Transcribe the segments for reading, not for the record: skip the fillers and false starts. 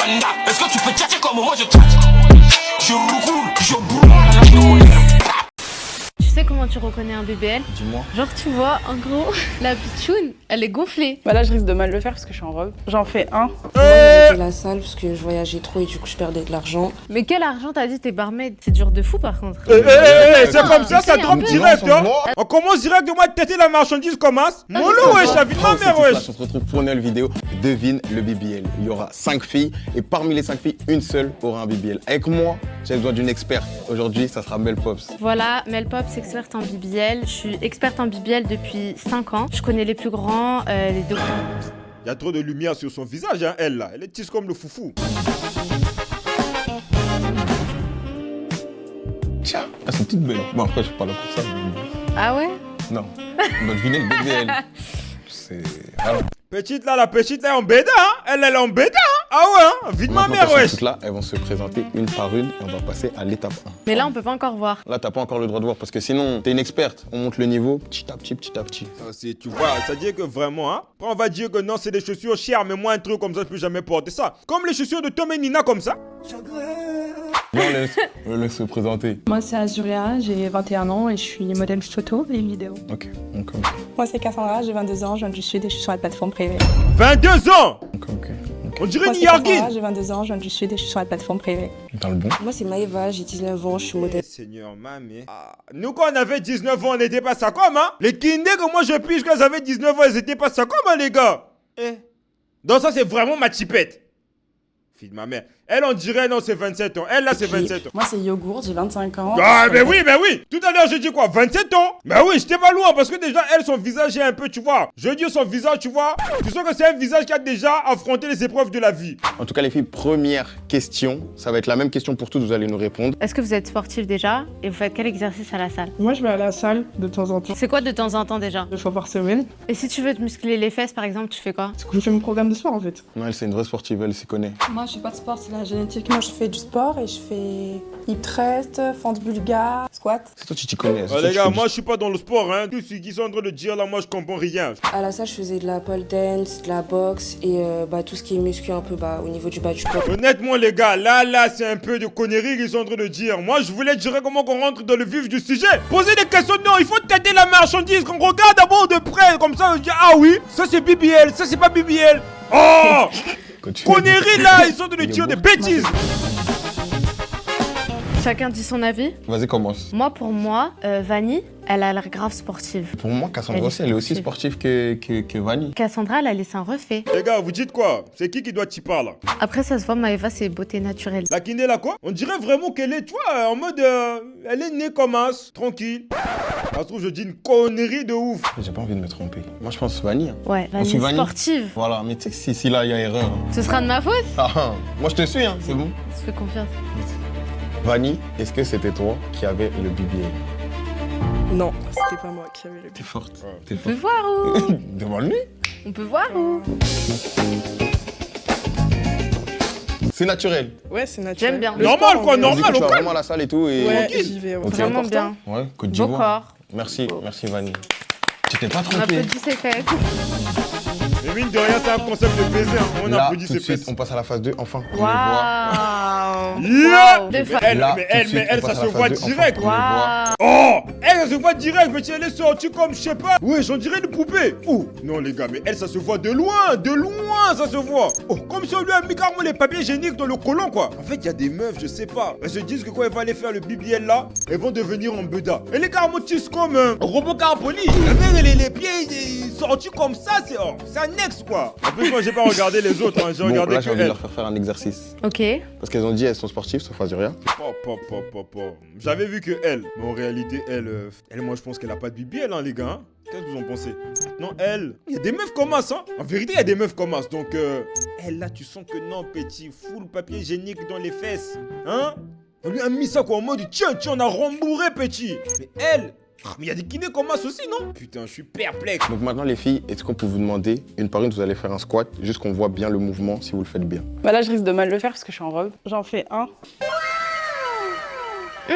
Panda, est-ce que tu peux tchatcher comme moi je tchatche? Je roule, je boule. Tu sais comment tu reconnais un BBL? Dis-moi. Genre tu vois, en gros, la pitchoune, elle est gonflée. Bah là, je risque de mal le faire parce que je suis en robe. J'en fais un. Moi, j'ai arrêté la salle parce que je voyageais trop et du coup, je perdais de l'argent. Mais quel argent t'as dit t'es barmaid? C'est dur de fou par contre. C'est comme ça, ça essaye drop un peu. direct, hein. On commence direct, de têter la marchandise commence. Mollo, wesh, la vie de ma mère, wesh. On se retrouve pour une nouvelle vidéo. Devine le BBL. Il y aura 5 filles et parmi les 5 filles, une seule aura un BBL. Avec moi, j'ai besoin d'une experte. Aujourd'hui, ça sera Mel Pops. Voilà, Mel Pops, experte en BBL. Je suis experte en BBL depuis 5 ans. Je connais les plus grands, les deux. Il y a trop de lumière sur son visage, hein, elle là. Elle est tisse comme le foufou. Tiens, elles sont toutes belles. Bon, après, je suis pas là pour ça. Mais... Ah ouais? Non. On doit deviner le BBL. C'est. Voilà. Petite là, la petite là est en béda, hein. Elle est en béda, hein. Ah ouais, hein. Vie de ma Maintenant mère, qu'elles sont wesh. toutes là, elles vont se présenter une par une et on va passer à l'étape 1. Mais là, on peut pas encore voir. Là, t'as pas encore le droit de voir parce que sinon, t'es une experte. On monte le niveau petit à petit, petit à petit. Tu vois, ça dit que vraiment, hein. Après, on va dire que non, c'est des chaussures chères, mais moi, un truc comme ça, je peux jamais porter ça. Comme les chaussures de Tom et Nina, comme ça. Viens, on laisse se présenter. Moi, c'est Azuria, j'ai 21 ans et je suis modèle photo et vidéo. Ok, on commence. Moi, c'est Cassandra, j'ai 22 ans, je viens du Sud et je suis sur la plateforme privée. 22 ans. Ok. On dirait Moi, une c'est Cassandra, Yargin. j'ai 22 ans, je viens du Sud et je suis sur la plateforme privée. Dans le bon. Moi, c'est Maëva, j'ai 19 ans, je suis modèle. Seigneur, mamie. Ah, nous, quand on avait 19 ans, on n'était pas ça comme, hein. Les kindés que moi je pige quand ils avaient 19 ans, ils étaient pas ça comme, hein, les gars. Donc ça, c'est vraiment ma chipette. Fille de ma mère. Elle, on dirait, non, c'est 27 ans. Elle, là, c'est 27 ans. Moi, c'est Yogourt, j'ai 25 ans. Ah, mais oui, mais oui. Tout à l'heure, j'ai dit quoi, 27 ans? Mais oui, j'étais pas loin parce que déjà, elle, son visage est un peu, tu vois. Je dis son visage, tu vois. Tu sens que c'est un visage qui a déjà affronté les épreuves de la vie. En tout cas, les filles, première question. Ça va être la même question pour toutes, vous allez nous répondre. Est-ce que vous êtes sportif déjà? Et vous faites quel exercice à la salle? Moi, je vais à la salle de temps en temps, C'est quoi de temps en temps déjà? 2 fois par semaine. Et si tu veux te muscler les fesses par exemple, tu fais quoi? Du coup, je fais mon programme de sport en fait. Non, elle, c'est une vraie sportive, elle s'y connaît. Moi, je fais pas de sport, c'est la génétique. Moi, je fais du sport et je fais hip thrust, fente bulgare, squat. C'est toi, tu t'y connais. c'est Oh, toi, les tu gars, fais moi, je suis pas dans le sport, hein. Tout ce qu'ils sont en train de dire là, moi, je comprends rien. À la salle, je faisais de la pole dance, de la boxe et tout ce qui est muscu un peu au niveau du bas du corps. Honnêtement, les gars, là, c'est un peu de conneries qu'ils sont en train de dire. Moi, je voulais dire comment qu'on rentre dans le vif du sujet. Poser des questions, non, il faut têter la marchandise, qu'on regarde d'abord de près, comme ça, on dit, ah oui, ça c'est BBL, ça c'est pas BBL. Oh Continue. conneries là, ils sont en train de dire des bêtises. Chacun dit son avis. Vas-y, commence. Moi, pour moi, Vanny, elle a l'air grave sportive. Pour moi, Cassandra aussi, elle est aussi sportive que Vanny. Cassandra, elle a laissé un refait. Les gars, vous dites quoi? C'est qui doit t'y parler? Après, ça se voit, Maëva, c'est beauté naturelle. La kiné là quoi? On dirait vraiment qu'elle est, tu vois, en mode, elle est née comme as, tranquille. Ça se trouve, je dis une connerie de ouf. J'ai pas envie de me tromper. Moi, je pense Vanny. Hein. Ouais, Vanny, suit Vanny. sportive. Voilà, mais tu sais que si là, il y a erreur. Hein. Ce sera de ma faute? Ah, moi, je te suis, hein, c'est bon. Je fais confiance. Vanny, est-ce que c'était toi qui avais le BBL? Non, c'était pas moi qui avais le T'es forte. T'es On peut forte. voir où? Devant lui. On peut voir où? C'est naturel. Ouais, c'est naturel. J'aime bien. Le Normal, sport, quoi, en vrai. normal. Vas-y, tu vas au calme. vraiment à la salle et tout. Et... Ouais, Tranquille. j'y vais. Ouais. Ok. Vraiment bien. Ouais, Côte Beau d'Ivoire. corps. Merci Vanny. Tu t'es pas On trompé. applaudit ses fesses. Mais mine de rien, c'est un concept de baiser, hein. On Là, applaudit tout ses de suite, fesses. on passe à la phase 2. Enfin, on les voit. Waouh! Yeah! Wow. Deux fois. Elle, Là, mais tout de elle, suite, mais elle, on ça passe à se la voit phase 2. direct. Enfin, on les voit. Waouh! Oh! Elle, ça se voit direct, mais si elle est sortie comme, je sais pas. Oui, j'en dirais une poupée. Ouh! Non, les gars, mais elle, ça se voit de loin, ça se voit. Oh, comme si on lui a mis carrément les papiers hygiéniques dans le côlon, quoi. En fait, il y a des meufs, je sais pas. Elles se disent que quand elles vont aller faire le BBL là, elles vont devenir en beda. Elle est carrément tisse comme un robot carboli. Les pieds sortis comme ça, c'est un ex, quoi. En plus, moi, j'ai pas regardé les autres, hein. J'ai Bon, regardé là, que j'ai envie de elle. leur faire un exercice. Ok. Parce qu'elles ont dit elles sont sportives, sauf Azuria. J'avais vu que elle, mais en réalité, elle, moi, je pense qu'elle a pas de BBL, hein, les gars. Hein. Qu'est-ce que vous en pensez? Non, elle, il y a des meufs comme as, hein. En vérité, il y a des meufs comme as. Donc, elle, là, tu sens que non, petit, full papier hygiénique dans les fesses. Hein? On lui a mis ça, quoi, en mode, tiens, on a rembourré, petit. Mais elle, mais il y a des kinés comme as aussi, non? Putain, je suis perplexe. Donc maintenant les filles, est-ce qu'on peut vous demander, une par une, vous allez faire un squat, juste qu'on voit bien le mouvement, si vous le faites bien. Bah là, je risque de mal le faire parce que je suis en robe. J'en fais un.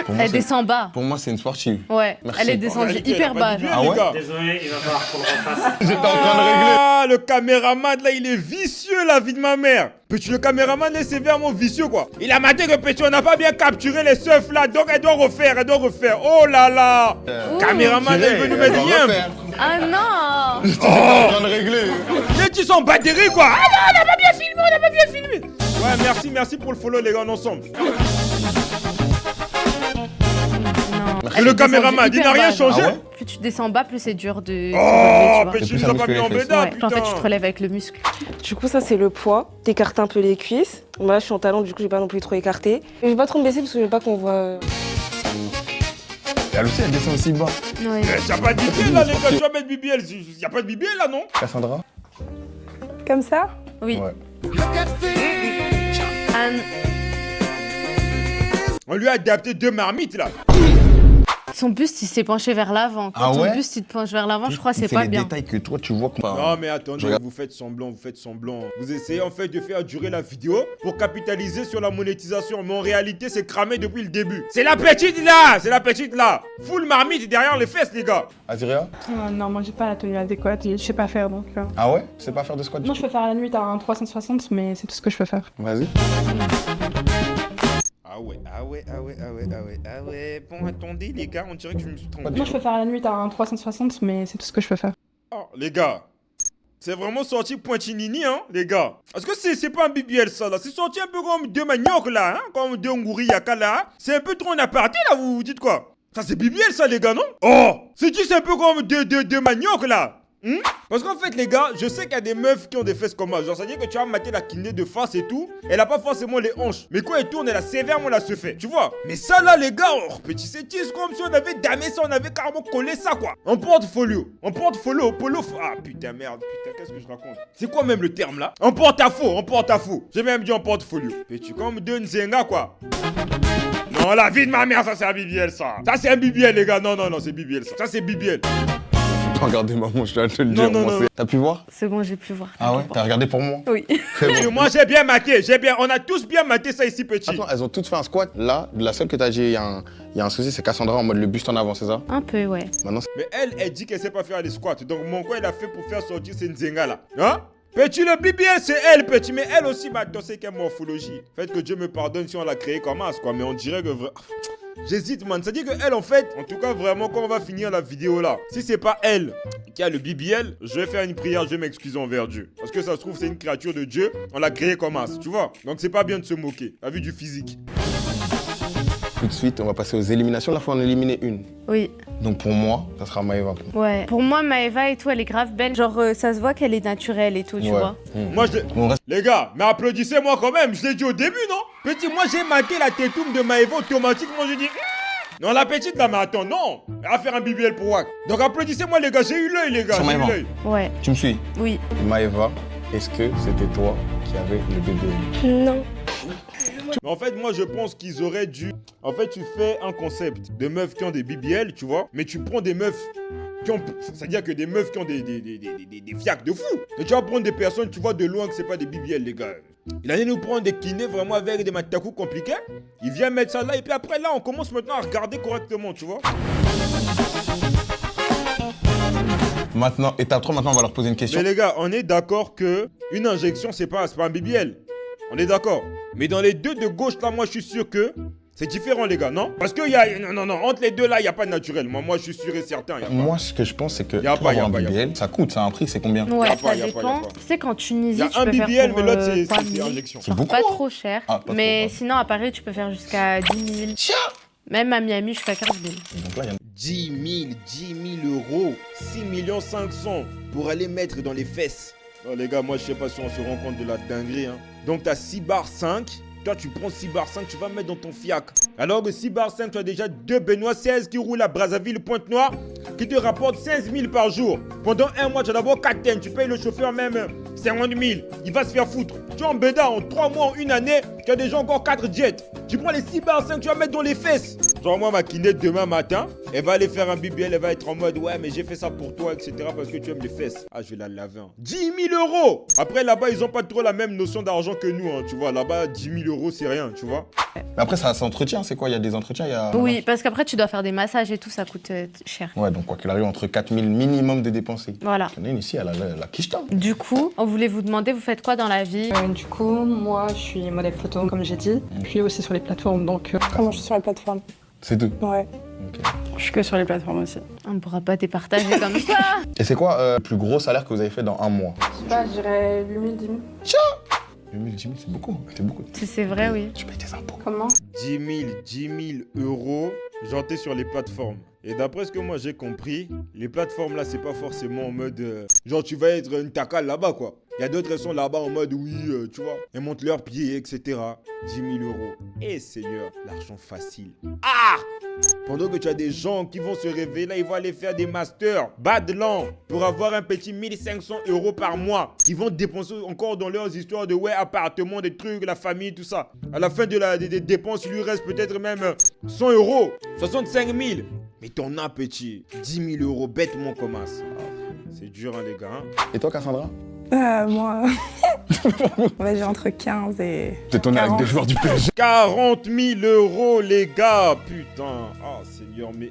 Pour moi, Elle c'est- descend bas. Pour moi, c'est une sportive. Ouais, Merci. elle est En descendue réalité, hyper elle a bas. pas dit bien, Ah les ouais gars. Désolé, il va falloir qu'on le refasse. J'étais en train de régler. Ah, le caméraman là, il est vicieux, la vie de ma mère. Petit, le caméraman est sévèrement vicieux, quoi. Il a maté que Petit, on n'a pas bien capturé les seufs là, donc elle doit refaire, Oh là là. Caméraman, elle veut nous mettre bien. Ah non. J'étais en train de régler. Les petits sont batteries, quoi. Ah non, on n'a pas bien filmé, Ouais, merci pour le follow, les gars, on est ensemble. Non. Et le caméraman, il n'a rien changé. Ah ouais? Plus tu descends bas, plus c'est dur de. Oh, te relever, tu Petit, Et nous plus a pas ça mis en muscle les bédard, vois. Ouais, en fait, tu te putain. relèves avec le muscle. Du coup, ça, c'est le poids. T'écartes un peu les cuisses. Moi, je suis en talon, du coup, je vais pas non plus trop écarter. Je vais pas trop me baisser parce que je veux pas qu'on voit. Et elle aussi, elle descend aussi bas. Oui. Y'a pas de BBL là, les gars, tu vas mettre BBL. Y'a pas de BBL là, non? Cassandra? Comme ça? Oui. Ouais. Anne, On lui a adapté 2 marmites là. son buste, il s'est penché vers l'avant. Quand Ah ouais? ton buste, il te penche vers l'avant, je crois que c'est C'est pas les bien. détails que toi, tu vois. Non mais attendez, Je regarde. vous faites semblant. Vous essayez en fait de faire durer la vidéo pour capitaliser sur la monétisation. Mais en réalité, c'est cramé depuis le début. C'est la petite là. Full marmite derrière les fesses, les gars. Aziria? Non, moi j'ai pas la tenue adéquate et je sais pas faire donc. Ah ouais? Tu sais pas faire de squat? Non, je peux faire à la nuit à un 360, mais c'est tout ce que je peux faire. Vas-y. Ah ouais. Bon, attendez, les gars, on dirait que je me suis trompé. Non, je peux faire à la nuit à un 360, mais c'est tout ce que je peux faire. Oh, les gars. C'est vraiment sorti pointinini, hein, les gars. Est-ce que c'est pas un BBL, ça, là? C'est sorti un peu comme 2 maniocs, là, hein, comme 2 ngouriyaka, là. C'est un peu trop en aparté, là, vous dites quoi? Ça, c'est BBL, ça, les gars, non? Oh! C'est un peu comme 2 maniocs, là. Parce qu'en fait, les gars, je sais qu'il y a des meufs qui ont des fesses comme moi. Genre, ça veut dire que tu as maté la kiné de face et tout. Elle a pas forcément les hanches. Mais quand elle tourne, elle a sévèrement la se fait. Tu vois? Mais ça, là, les gars, oh, petit, c'est comme si on avait damé ça, on avait carrément collé ça, quoi. En porte-folio, polo. Ah, putain, merde, qu'est-ce que je raconte? C'est quoi même le terme, là? En porte-à-faux. J'ai même dit en porte-folio. Petit, comme 2 nzenga, quoi. Non, la vie de ma mère, ça, c'est un BBL, ça. Ça, c'est un BBL, les gars. Non, c'est BBL, ça. Ça, c'est BBL. Regardez, maman, je dois te le dire. Non. T'as pu voir? C'est bon, j'ai pu voir. Ah ouais? T'as regardé pour moi? Oui. Très Et bon. moi, j'ai bien maté, on a tous bien maté ça ici, petit. Attends, elles ont toutes fait un squat. Là, la seule que t'as dit, il y a un souci, c'est Cassandra en mode le buste en avant, c'est ça? Un peu, ouais. Maintenant, Mais elle dit qu'elle sait pas faire les squats. Donc, mon quoi, il a fait pour faire sortir ces nzenga là. Hein? Petit, le BBL, c'est elle, petit. Mais elle aussi, bah, c'est quelle morphologie. Faites que Dieu me pardonne si on l'a créé comme as, quoi. Mais on dirait que. J'hésite, man. Ça dit qu'elle, en fait, en tout cas, vraiment, quand on va finir la vidéo là, si c'est pas elle qui a le BBL, je vais faire une prière, je vais m'excuser envers Dieu. Parce que ça se trouve, c'est une créature de Dieu, on l'a créé comme as, tu vois. Donc, c'est pas bien de se moquer, à vue du physique. tout de suite, on va passer aux éliminations. Là, il faut en éliminer une. Oui. Donc pour moi, ça sera Maëva. Ouais. Pour moi, Maëva et tout, elle est grave belle. Genre, ça se voit qu'elle est naturelle et tout, tu vois. Moi, je... On reste... Les gars, mais applaudissez-moi quand même, je l'ai dit au début, non? Petit, moi, j'ai maté la tétoum de Maëva automatiquement, je dis... Non, la petite là, mais attends, non! Elle va faire un BBL pour WAC. Donc applaudissez-moi, les gars, j'ai eu l'œil, les gars, Sur j'ai eu Maëva. l'œil. Ouais. Tu me suis? Oui. Maëva, est-ce que c'était toi qui avais le BBL? Non. Mais en fait, moi, je pense qu'ils auraient dû... En fait, tu fais un concept de meufs qui ont des BBL, tu vois, mais tu prends des meufs qui ont... C'est-à-dire que des meufs qui ont des fiacs de fou. Et tu vas prendre des personnes, tu vois de loin que c'est pas des BBL, les gars. Il allait nous prendre des kinés vraiment avec des matakus compliqués. Il vient mettre ça là, et puis après là, on commence maintenant à regarder correctement, tu vois. Maintenant, étape 3, maintenant on va leur poser une question. Mais les gars, on est d'accord que une injection, c'est pas un BBL. On est d'accord. Mais dans les deux de gauche, là, moi, je suis sûr que c'est différent, les gars, non? Parce que y a... Non, entre les deux, là, il n'y a pas de naturel. Moi, je suis sûr et certain. Y a pas. Moi, ce que je pense, c'est que Y a pour pas, y a avoir un pas, y a BBL, ça coûte, ça a un prix, c'est combien? Ouais, Y a ça pas, y a pas, y a dépend. pas. Tu sais, quand Tunisie, Il y a tu un peux faire BBL, pour, mais l'autre, c'est 3 000. injection. C'est beaucoup, Pas hein. trop cher. Ah, pas mais trop, sinon, à Paris, tu peux faire jusqu'à 10 000. Même à Miami, jusqu'à 15 000. Donc là, il y a 10 000 euros, 6 500 pour aller mettre dans les fesses. Non, les gars, moi, je sais pas si on se rend compte de la dinguerie, hein. Donc, t'as 6 bars 5. Toi, tu prends 6 bars 5, tu vas mettre dans ton fiac. Alors que 6 bars 5, tu as déjà 2 Benoît 16 qui roulent à Brazzaville, Pointe-Noire, qui te rapportent 16 000 par jour. Pendant un mois, tu as d'abord 4 thèmes. Tu payes le chauffeur même 50 000. Il va se faire foutre. Tu es en béda, en 3 mois, en 1 année, tu as déjà encore 4 jets. Tu prends les 6 bars 5, tu vas mettre dans les fesses. Genre, moi, ma kinette demain matin, Elle va aller faire un BBL, elle va être en mode ouais, mais j'ai fait ça pour toi, etc. parce que tu aimes les fesses. Ah, je vais la laver. 10 000 euros. Après, là-bas, ils ont pas trop la même notion d'argent que nous, hein, tu vois. Là-bas, 10 000 euros, c'est rien, tu vois. Mais après, ça s'entretient, c'est quoi? Il y a des entretiens, il y a... Oui, parce qu'après, tu dois faire des massages et tout, ça coûte cher. Ouais, donc quoi qu'il arrive, entre 4 000 minimum de dépensés. Voilà. Il y en a une ici, elle a la quicheta. Du coup, on voulait vous demander, vous faites quoi dans la vie? Du coup, moi, je suis modèle photo, comme j'ai dit. Puis aussi sur les plateformes, donc... Comment je suis sur les plateformes? C'est tout? Ouais. Ok. Je suis que sur les plateformes aussi. On ne pourra pas départager comme ça. Et c'est quoi le plus gros salaire que vous avez fait dans un mois? Je sais pas, je dirais 8 000, 10 000. 8 000, 10 000, c'est beaucoup. C'est beaucoup. C'est vrai, oui. Tu payes tes impôts. Comment? 10 000 euros, genre t'es sur les plateformes. Et d'après ce que moi j'ai compris, les plateformes là, c'est pas forcément en mode genre tu vas être une tacale là-bas quoi. Il y a d'autres qui sont là-bas en mode oui, tu vois, elles montent leurs pieds, etc. 10 000 euros. Et Seigneur, l'argent facile. Ah! Pendant que tu as des gens qui vont se réveiller là, ils vont aller faire des masters, bas de l'an, pour avoir un petit 1500 euros par mois, qui vont dépenser encore dans leurs histoires de ouais, appartement, des trucs, la famille, tout ça. À la fin des dépenses, il lui reste peut-être même 100 euros, 65 000. Mais t'en as petit, 10 000 euros, bêtement comme ça. C'est dur hein les gars. Hein. Et toi, Cassandra? Moi... ouais, j'ai entre 15 et... T'es tourné avec 40. des joueurs du PSG. 40 000 euros les gars, putain. Ah Seigneur, mais...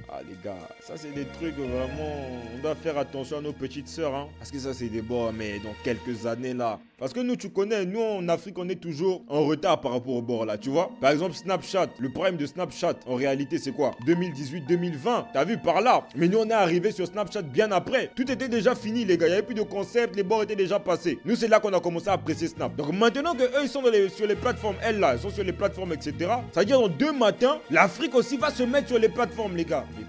Ah les gars, ça c'est des trucs vraiment... On doit faire attention à nos petites sœurs, hein. Parce que ça c'est des bons, mais dans quelques années là... Parce que nous, tu connais, nous en Afrique, on est toujours en retard par rapport au bord là, tu vois. Par exemple, Snapchat, le problème de Snapchat, en réalité c'est quoi? 2018-2020, t'as vu par là. Mais nous on est arrivé sur Snapchat bien après. Tout était déjà fini les gars, il n'y avait plus de concept, les bords étaient déjà passés. Nous c'est là qu'on a commencé à apprécier Snap. Donc maintenant que eux ils sont sur les plateformes, elles là, ils sont sur les plateformes, etc. Ça veut dire dans 2 matins, l'Afrique aussi va se mettre sur les plateformes les gars. Mais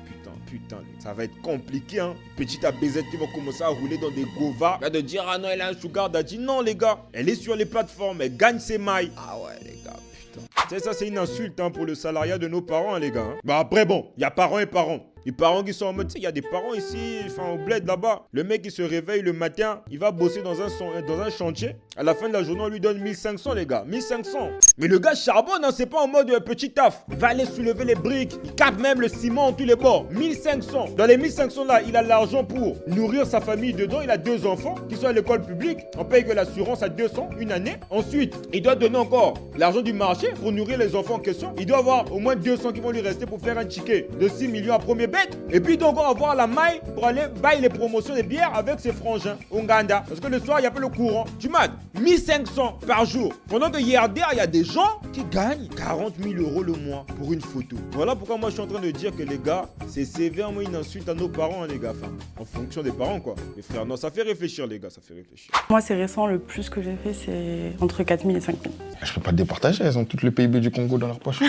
putain, ça va être compliqué, hein. Petite abaisette qui va commencer à rouler dans des govas. Va de dire, ah non, elle a un sugar daddy. Non, les gars, elle est sur les plateformes, elle gagne ses mailles. Ah ouais, les gars, putain. Ça, c'est une insulte hein, pour le salariat de nos parents, hein, les gars. Hein. Bah après, bon, il y a parents et parents. Les parents qui sont en mode, tu sais, il y a des parents ici, enfin au bled là-bas. Le mec qui se réveille le matin, il va bosser dans un chantier. À la fin de la journée, on lui donne 1500 les gars, 1500. Mais le gars charbonne, hein, c'est pas en mode petit taf. Il va aller soulever les briques, il capte même le ciment en tous les bords. 1500. Dans les 1500 là, il a l'argent pour nourrir sa famille dedans. Il a 2 enfants qui sont à l'école publique. On paye que l'assurance à 200 une année. Ensuite, il doit donner encore l'argent du marché pour nourrir les enfants en question. Il doit avoir au moins 200 qui vont lui rester pour faire un ticket de 6 millions à premier bête. Et puis donc on va avoir la maille pour aller bailler les promotions des bières avec ses frangins au Nganda. Parce que le soir il n'y a pas le courant. Tu m'as 1500 par jour. Pendant que hier il y a des gens qui gagnent 40 000 euros le mois pour une photo. Voilà pourquoi moi je suis en train de dire que les gars, c'est sévèrement une insulte à nos parents hein, les gars. Enfin, en fonction des parents quoi. Les frères, non, ça fait réfléchir les gars, ça fait réfléchir. Moi c'est récent, le plus que j'ai fait c'est entre 4 000 et 5 000. Je peux pas te départager, elles ont toutes le PIB du Congo dans leur poche.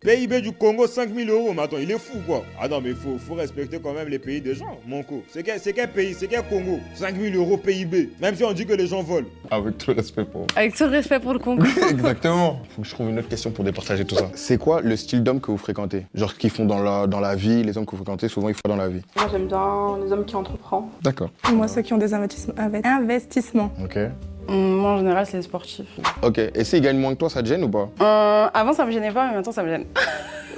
PIB du Congo, 5 000 euros. Mais attends, il est fou quoi. Ah non, mais faut respecter quand même les pays des gens, mon co. C'est quel pays? C'est quel Congo? 5 000 euros PIB. Même si on dit que les gens volent. Avec tout le respect pour... Avec tout le respect pour le Congo. Exactement. Faut que je trouve une autre question pour départager tout ça. C'est quoi le style d'homme que vous fréquentez? Genre qu'ils font dans la vie, les hommes que vous fréquentez, souvent ils font dans la vie. Moi, j'aime bien les hommes qui entreprennent. D'accord. Moi, ceux qui ont des investissements. Ok. Moi en général c'est les sportifs. Ok. Et s'ils gagnent moins que toi, ça te gêne ou pas? Avant ça me gênait pas mais maintenant ça me gêne.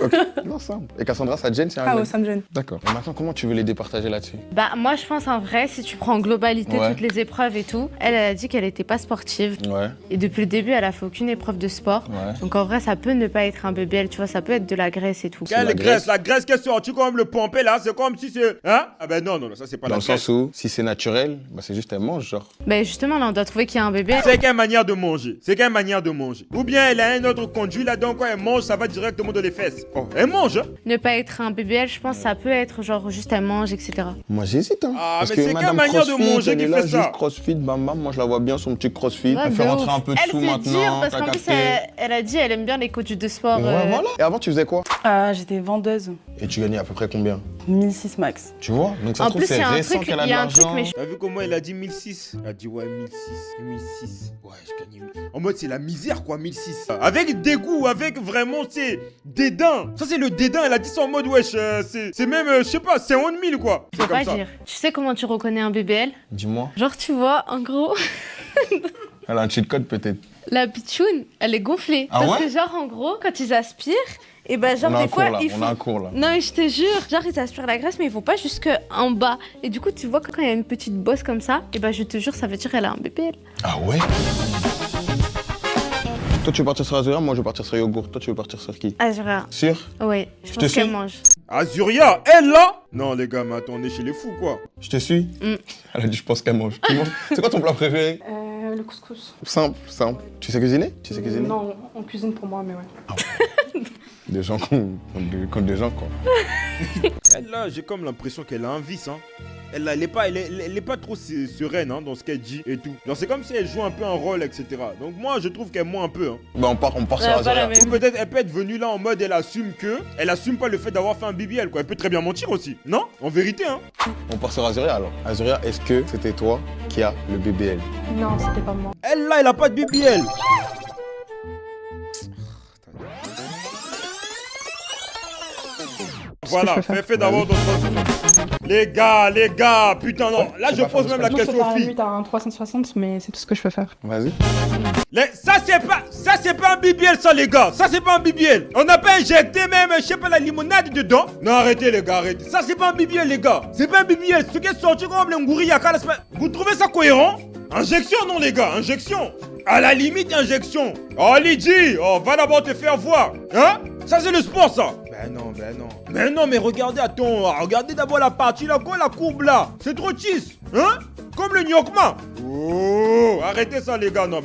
Ok. Non, simple. Et Cassandra, ça te gêne? Ah ouais, ça me gêne. D'accord. Et maintenant, comment tu veux les départager là-dessus? Bah moi je pense en vrai, si tu prends en globalité Ouais. toutes les épreuves et tout, elle a dit qu'elle était pas sportive. Ouais. Et depuis le début, elle a fait aucune épreuve de sport. Ouais. Donc en vrai, ça peut ne pas être un BBL, tu vois, ça peut être de la graisse et tout. la Quelle graisse. graisse? La graisse qui est sortie comme le pompé là, c'est comme si c'est... Hein? Ah ben non, ça c'est pas Dans la le graisse. sens où, si c'est naturel, bah c'est juste elle mange, genre. Bah justement, là, on doit trouver qu'il y a un BBL. C'est quelle manière de manger? C'est quelle manière de manger? Ou bien elle a un autre conduit là-dedans, quand elle mange, ça va directement dans les fesses. Oh, elle mange, hein? Ne pas être un BBL, je pense, ça peut être genre juste elle mange, etc. Moi j'hésite, hein. Ah, Parce mais que c'est quelle Madame manière de Crossfit, manger elle qui est là, fait ça? juste Crossfit, bam bam, moi je la vois bien, son petit Crossfit. Ouais, Elle fait de rentrer ouf. un peu de Elle sous fait maintenant. dur parce t'as qu'en plus, capté. elle a dit elle aime bien les coachs de sport. Ouais, voilà. Et avant tu faisais quoi? J'étais vendeuse, Et tu gagnais à peu près combien? 1006 max. Tu vois? Donc ça En se trouve plus, il y c'est a un récent truc, qu'elle a il de y a un truc, l'argent. mais T'as vu comment elle a dit 1006? Elle a dit ouais, 1006. Ouais, je gagnais 1000. En mode c'est la misère quoi, 1006. Avec dégoût, avec vraiment c'est dédain. Ça c'est le dédain, elle a dit ça en mode wesh, c'est même, je sais pas, c'est 11 000 quoi. je C'est peux pas comme ça. dire. Tu sais comment tu reconnais un BBL? Dis-moi. Genre, tu vois, en gros, Elle a un cheat code peut-être. la pitchoune, elle est gonflée. Ah parce ouais? que genre, en gros, quand ils aspirent, Et bah, genre, On a des un cours fois, là, ils on font. a un cours là. Non, mais je te jure, genre, ils aspirent la graisse, mais ils vont pas jusque en bas. Et du coup, tu vois, quand il y a une petite bosse comme ça, et bah, je te jure, ça veut dire qu'elle a un BBL. Ah ouais? Toi, tu veux partir sur Azuria, moi je veux partir sur Yogourt. Toi, tu veux partir sur qui? Azura. Sûr? Ouais, je te pense suis. qu'elle mange. Azuria, elle là? Non les gars, mais attends, on est chez les fous quoi. Je te suis? Mm. Elle a dit, je pense qu'elle mange. Tu manges. C'est quoi ton plat préféré? Le couscous. Simple, simple. Tu sais cuisiner? Tu sais cuisiner? Non, on cuisine pour moi, mais ouais. Des gens contre des gens, quoi. Elle là, j'ai comme l'impression qu'elle a un vice hein. Elle est pas trop sereine hein, dans ce qu'elle dit et tout. Genre c'est comme si elle joue un peu un rôle, etc. Donc moi je trouve qu'elle ment un peu hein. Bah, on part sur pas Azuria. la même. Ou peut-être elle peut être venue là en mode elle assume pas le fait d'avoir fait un BBL quoi. Elle peut très bien mentir aussi. Non? En vérité hein. On part sur Azuria alors. Azuria, est-ce que c'était toi qui a le BBL? Non, c'était pas moi. Elle là, elle a pas de BBL. Voilà, fais d'abord ton choix. Les gars, putain non. Là je pose même la Non, je peux question faire aux la filles. nuit à un 360, mais c'est tout ce que je peux faire. Vas-y. Ça c'est pas un BBL ça les gars. Ça c'est pas un BBL. On n'a pas injecté même, je sais pas, la limonade dedans. Non arrêtez les gars, arrêtez. Ça c'est pas un BBL les gars. C'est pas un BBL. Ce qui est sorti comme le ngouri yaka la semaine. Vous trouvez ça cohérent? Injection non les gars, injection. À la limite injection. Oh Lydie, oh va d'abord te faire voir. Hein? Ça c'est le sport ça. Ben non. Mais non mais regardez, attends, regardez d'abord la partie là, quoi la courbe là. C'est trop cheese. Hein? Comme le gnocchma. Oh, arrêtez ça les gars. Non,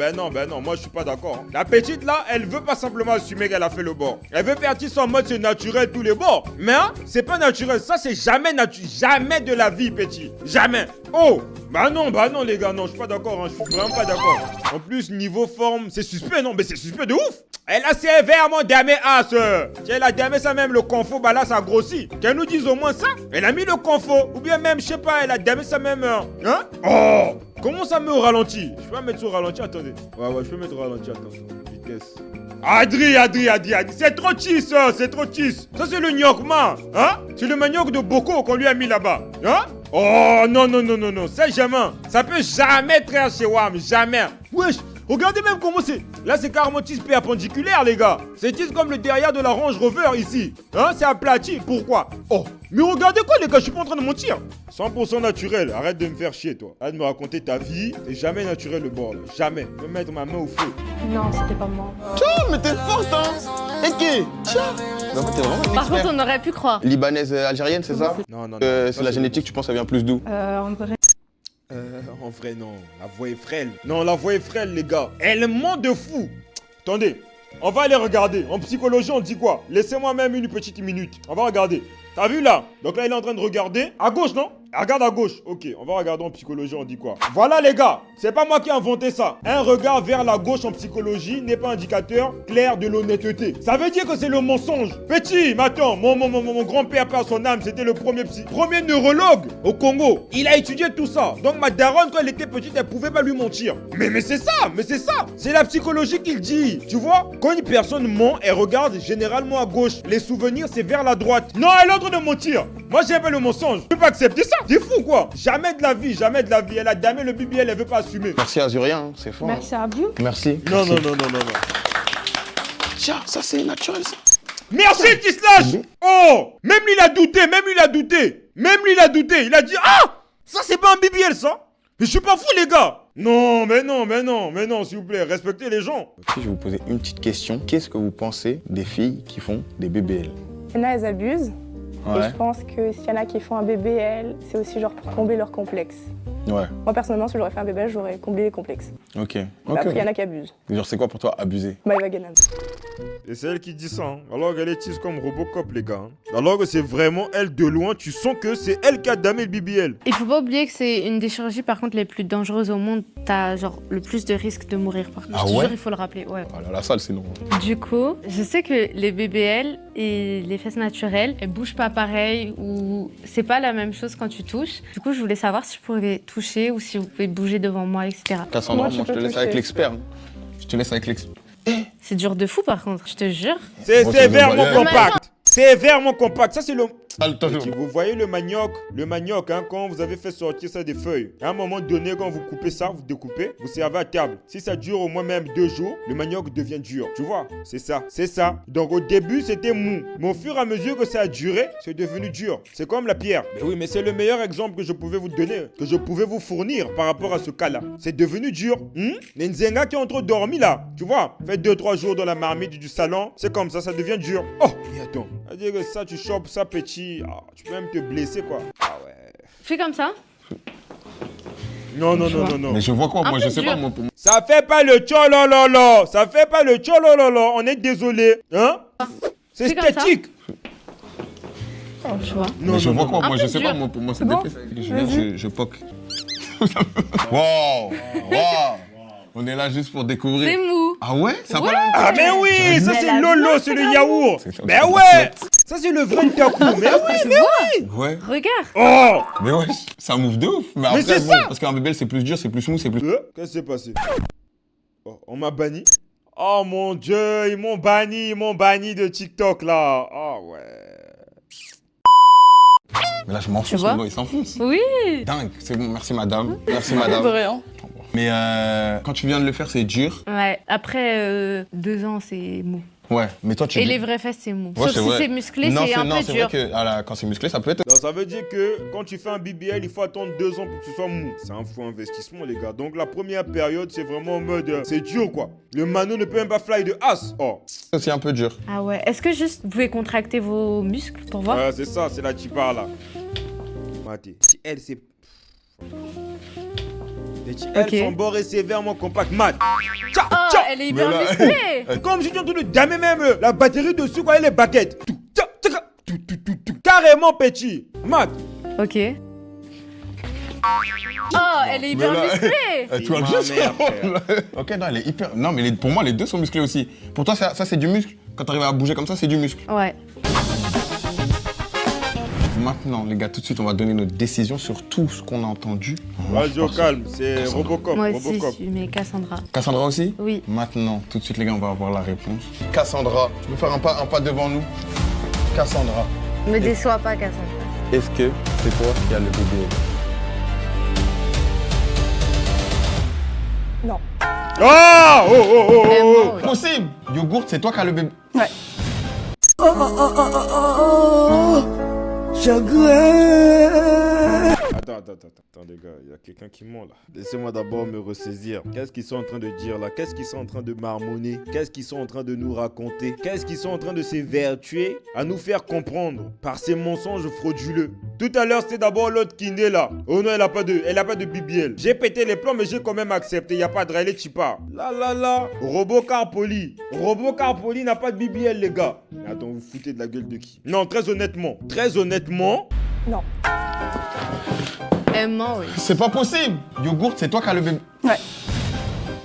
moi je suis pas d'accord. La petite là, elle veut pas simplement assumer qu'elle a fait le bord. Elle veut faire en mode c'est naturel tous les bords. Mais hein, c'est pas naturel, ça c'est jamais naturel. Jamais de la vie petit. Jamais. Oh, bah non les gars, non, je suis pas d'accord, hein, je suis vraiment pas d'accord. En plus, niveau forme, c'est suspect, non, mais c'est suspect de ouf. Elle a sévèrement damé as. Elle a damé ça même le confort, bah là ça grossit. Qu'elle nous dise au moins ça. Elle a mis le confort, ou bien même, je sais pas, elle a damé ça même, hein. Oh, comment ça met au ralenti? Je peux pas mettre ça au ralenti, attendez. Ouais, je peux mettre au ralenti, attends, vitesse. Adri, c'est trop cheese ça, c'est trop cheese. Ça c'est le gnocchma, hein? C'est le manioc de Boko qu'on lui a mis là-bas, hein? Oh non, ça jamais. Ça peut jamais traire chez WAM, jamais. Wesh, regardez même comment c'est. Là c'est carrément cheese perpendiculaire les gars. C'est cheese comme le derrière de la Range Rover ici. Hein, c'est aplati, pourquoi? Oh, mais regardez quoi les gars, je suis pas en train de mentir. 100% naturel, arrête de me faire chier toi. Arrête de me raconter ta vie, c'est jamais naturel le bord là. Jamais. Je vais mettre ma main au feu. Non, c'était pas moi. Tiens, mais t'es forte hein. Ok. Tiens. Mais en fait, t'es vraiment un Par expert. contre, on aurait pu croire. Libanaise algérienne, c'est ça? Non. C'est la génétique, tu penses ça vient plus d'où? En vrai, En vrai, non. La voix est frêle. Non, la voix est frêle, les gars. Elle ment de fou. Attendez, on va aller regarder. En psychologie, on dit quoi? Laissez-moi même une petite minute. On va regarder. T'as vu là? Donc là, il est en train de regarder. À gauche, non? Regarde à gauche. Ok, on va regarder en psychologie, on dit quoi? Voilà, les gars. C'est pas moi qui ai inventé ça. Un regard vers la gauche en psychologie n'est pas indicateur clair de l'honnêteté. Ça veut dire que c'est le mensonge. Petit, mais attends, mon grand-père, par son âme, c'était le premier neurologue au Congo. Il a étudié tout ça. Donc ma daronne, quand elle était petite, elle pouvait pas lui mentir. Mais c'est ça. C'est la psychologie qu'il dit. Tu vois? Quand une personne ment, elle regarde généralement à gauche. Les souvenirs, c'est vers la droite. Non, elle est en train de mentir. Moi, j'aime pas le mensonge. Je peux pas accepter ça. C'est fou, quoi. Jamais de la vie. Elle a damé le BBL, elle veut pas assumer. Merci Azurien, hein, c'est fort. merci à vous. Merci. Non. Tiens, ça c'est naturel ça. Merci, Kislash. Oh, même lui, il a douté. Il a dit, ah, ça, c'est pas un BBL, ça. Mais je suis pas fou, les gars. Non, s'il vous plaît, respectez les gens. Si je vais vous poser une petite question, qu'est-ce que vous pensez des filles qui font des BBL? Il y en a, elles abusent. Et Ouais. je pense que s'il y en a qui font un BBL, c'est aussi genre pour combler leurs complexes. Ouais. Moi, personnellement, si j'aurais fait un BBL, j'aurais comblé les complexes. Ok. Mais après, il y en a qui abusent. Genre, c'est quoi pour toi abuser? Maïva Ganam. Et c'est elle qui dit ça, hein. Alors qu'elle est tisse comme Robocop, les gars. Hein. Alors que c'est vraiment elle de loin, tu sens que c'est elle qui a damé le BBL. Il faut pas oublier que c'est une des chirurgies par contre les plus dangereuses au monde. T'as genre le plus de risques de mourir par contre. Ah Je te ouais jure, il faut le rappeler. Ouais. Ah là, la salle sinon. Du coup, je sais que les BBL et les fesses naturelles, elles bougent pas pareil ou c'est pas la même chose quand tu touches. Du coup, je voulais savoir si je pouvais toucher ou si vous pouvez bouger devant moi, etc. Cassandra, Moi, tu moi je te peux laisse toucher. avec l'expert. Hein. Je te laisse avec l'expert. C'est dur de fou par contre, je te jure. C'est Bon, sévèrement c'est bon, compact. Sévèrement compact. Ça, c'est le. Et vous voyez le manioc, hein, quand vous avez fait sortir ça des feuilles, à un moment donné, quand vous coupez ça, vous découpez, vous servez à table. Si ça dure au moins même 2 jours, le manioc devient dur. Tu vois, c'est ça. Donc au début, c'était mou. Mais au fur et à mesure que ça a duré, c'est devenu dur. C'est comme la pierre. Mais oui, mais c'est le meilleur exemple que je pouvais vous donner, que je pouvais vous fournir par rapport à ce cas-là. C'est devenu dur. Les Nzenga qui ont trop dormi là, tu vois, fait 2-3 jours dans la marmite du salon, c'est comme ça devient dur. Oh, mais attends, c'est-à-dire que ça, tu chopes ça petit, tu peux même te blesser quoi. Ah ouais. Fais comme ça. Non. Mais je vois quoi, moi, peu je sais dur. pas, moi, pour moi. Ça fait pas le tcholololo, ça fait pas le tcholololo, on est désolé, hein. C'est Fais comme ça. esthétique. Tu vois. Mais je vois quoi, Un moi, peu je sais pas, dur. moi, pour moi, c'est bon défait. Je poque. Wow. On est là juste pour C'est découvrir. mou. Ah ouais? Ça Ouais. va là? Ah mais oui, ça Mais c'est la Lolo, voix, c'est c'est le la yaourt. C'est Mais ça, ouais, ça c'est le vrai Ntakou, mais oui. Tu vois. Ouais. Regarde. Oh. Mais ouais, ça move de ouf. Mais après, c'est bon, ça. parce qu'un BBL, c'est plus dur, c'est plus smooth, c'est plus... Qu'est-ce qui s'est passé? Oh, on m'a banni. Oh mon Dieu, ils m'ont banni de TikTok là. Ah ouais. Mais là, je m'en Tu fous, vois il s'enfonce. Oui. Dingue, c'est bon, merci madame. Merci De madame. rien. Mais quand tu viens de le faire, c'est dur. Ouais. Après 2 ans, c'est mou. Ouais, mais toi, tu... Et les vraies fesses, c'est mou. Ouais, Sauf c'est si vrai. c'est musclé, Non, c'est un peu c'est dur. vrai que quand c'est musclé, ça peut être... Donc, ça veut dire que quand tu fais un BBL, il faut attendre 2 ans pour que ce soit mou. C'est un faux investissement, les gars. Donc la première période, c'est vraiment en mode... c'est dur, quoi. Le mano ne peut même pas fly de as. Oh. C'est un peu dur. Ah ouais. Est-ce que juste vous pouvez contracter vos muscles pour voir? Ouais, c'est ça, c'est la chipar, là. Maté. Elle, c'est... Les elles Ok. sont bords et sévèrement compacts. Mat. Tcha, Oh, tcha. elle est hyper Mais là- musclée. C'est comme si tu es en train de damer même la batterie dessus quand elle est baguette. Tout, tcha, tcha, tout. Carrément petit. Mat. Ok. Oh, elle est hyper Mais là- musclée. Tu vois le Ma geste mère, frère. Ok, non, elle est hyper... Non, mais pour moi, les deux sont musclés aussi. Pour toi, ça c'est du muscle. Quand t'arrives à bouger comme ça, c'est du muscle. Ouais. Maintenant, les gars, tout de suite, on va donner notre décision sur tout ce qu'on a entendu. Vas-y, au calme, c'est Cassandra. Robocop. Moi aussi, Robocop. je mets Cassandra. Cassandra aussi? Oui. Maintenant, tout de suite, les gars, on va avoir la réponse. Cassandra, tu peux faire un pas devant nous? Cassandra, Me déçois pas, Cassandra. est-ce que c'est toi qui as le bébé? Non. Ah oh, oh, oh, oh, oh. Ouais. Possible! Yogourt, c'est toi qui as le bébé. Ouais. Attends, les gars, il y a quelqu'un qui ment là. Laissez-moi d'abord me ressaisir. Qu'est-ce qu'ils sont en train de dire là? Qu'est-ce qu'ils sont en train de marmonner? Qu'est-ce qu'ils sont en train de nous raconter? Qu'est-ce qu'ils sont en train de s'évertuer à nous faire comprendre par ces mensonges frauduleux? Tout à l'heure, c'était d'abord l'autre qui naît là. Oh non, elle a pas de BBL. J'ai pété les plans, mais j'ai quand même accepté. Il n'y a pas de rêve, tu pars. Là. Robocar Poli. Robocar Poli n'a pas de BBL, les gars. Mais attends, vous foutez de la gueule de qui? Non, très honnêtement. Non. Elle ment, oui. C'est pas possible! Yogourt, c'est toi qui as le bébé.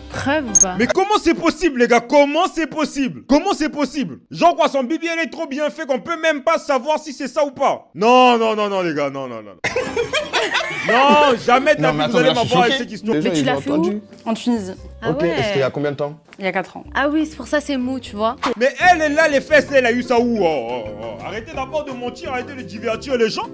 Preuve ou pas? Mais comment c'est possible, les gars? Comment c'est possible? Genre quoi, son BBL est trop bien fait qu'on peut même pas savoir si c'est ça ou pas. Non, les gars, non. Non, jamais de la Non, mais vie, vous attends, allez là, je suis m'avoir avec choqué. cette histoire. Déjà, Mais tu ils l'as ont fait entendu. En Tunisie, Ah Ok, ouais. c'était il y a combien de temps? il y a 4 ans. Ah oui, c'est pour ça c'est mou, tu vois. Mais elle, là, les fesses, elle a eu ça où? Arrêtez d'abord de mentir, arrêtez de divertir les gens.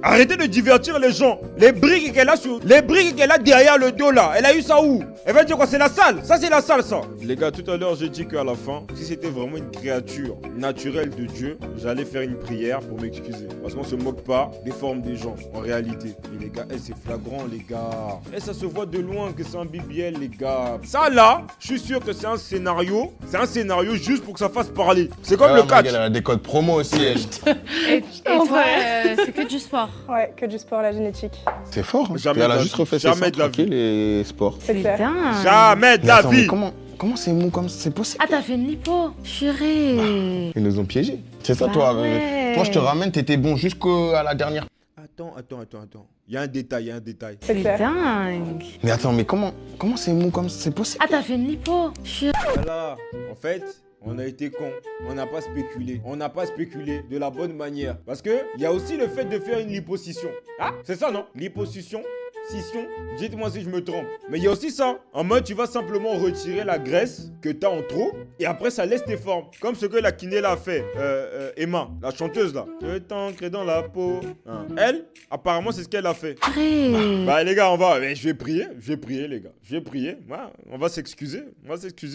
Les briques qu'elle a derrière le dos là, elle a eu ça où? Elle va dire quoi? C'est la salle. Ça, c'est la salle, ça. Les gars, tout à l'heure, j'ai dit qu'à la fin, si c'était vraiment une créature naturelle de Dieu, j'allais faire une prière pour m'excuser. Parce qu'on se moque pas des formes des gens, en réalité. Mais les gars, c'est flagrant, les gars. Ça se voit de loin que c'est un BBL, les gars. Ça là, je suis sûr que c'est un scénario. C'est un scénario juste pour que ça fasse parler. C'est comme le catch. Elle a des codes promo aussi, elle. Et toi, c'est que du sport. Ouais, que du sport, la génétique. C'est fort. Hein. Jamais Et elle de a la juste vie. refait ses Jamais seins de la vie. tranquille et sport. C'est clair. Putain. Jamais de Mais la attends, mais vie. comment c'est mou comme ça? C'est possible? Ah, t'as fait une lipo. Purée. Ils nous ont piégés. C'est ça, Bah toi. ouais. Toi, je te ramène, t'étais bon jusqu'à la dernière. Attends. Il y a un détail. C'est clair. Dingue. Mais attends, mais comment c'est mou comme ça? C'est possible? Ah, t'as fait une lipo. Purée. Voilà. En fait, on a été cons. On n'a pas spéculé de la bonne manière. Parce que il y a aussi le fait de faire une liposuction. Ah, c'est ça, non? Liposuction, scission. Dites-moi si je me trompe. Mais il y a aussi ça. En mode, tu vas simplement retirer la graisse que tu as en trop et après, ça laisse tes formes. Comme ce que la kiné l'a fait. Emma, la chanteuse là. Je t'ancre dans la peau. Hein. Elle, apparemment, c'est ce qu'elle a fait. Bah, les gars, je vais prier, les gars. Je vais prier. Ouais, on va s'excuser.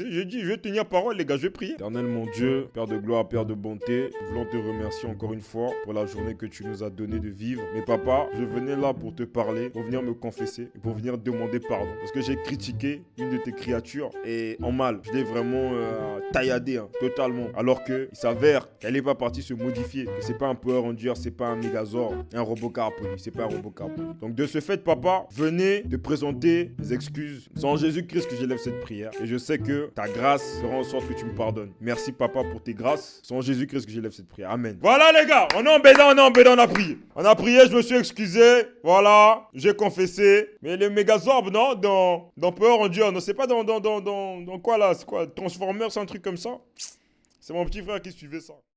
J'ai dit, je vais tenir parole, les gars. Je vais prier. Éternel, mon Dieu, Père de gloire, Père de bonté, nous voulons te remercier encore une fois pour la journée que tu nous as donné de vivre. Mais papa, je venais là pour te parler, pour venir me confesser et pour venir demander pardon. Parce que j'ai critiqué une de tes créatures et en mal. Je l'ai vraiment tailladé, totalement. Alors que il s'avère qu'elle n'est pas partie se modifier. Que c'est pas un Power Ranger, c'est pas un Megazord, un Robocar poli. C'est pas un Robocar poli. Donc de ce fait, papa, venez te présenter mes excuses. C'est en Jésus-Christ que j'élève cette prière. Et je sais que ta grâce fera en sorte que tu me pardonnes. Merci papa pour tes grâces. C'est en Jésus-Christ que j'élève cette prière. Amen. Voilà les gars, on est embêtant, on a prié. On a prié, je me suis excusé. Voilà, j'ai confessé. Mais le Megazord, non, dans Power Ranger, non, c'est pas dans quoi là, c'est quoi, Transformers, c'est un truc comme ça. C'est mon petit frère qui suivait ça.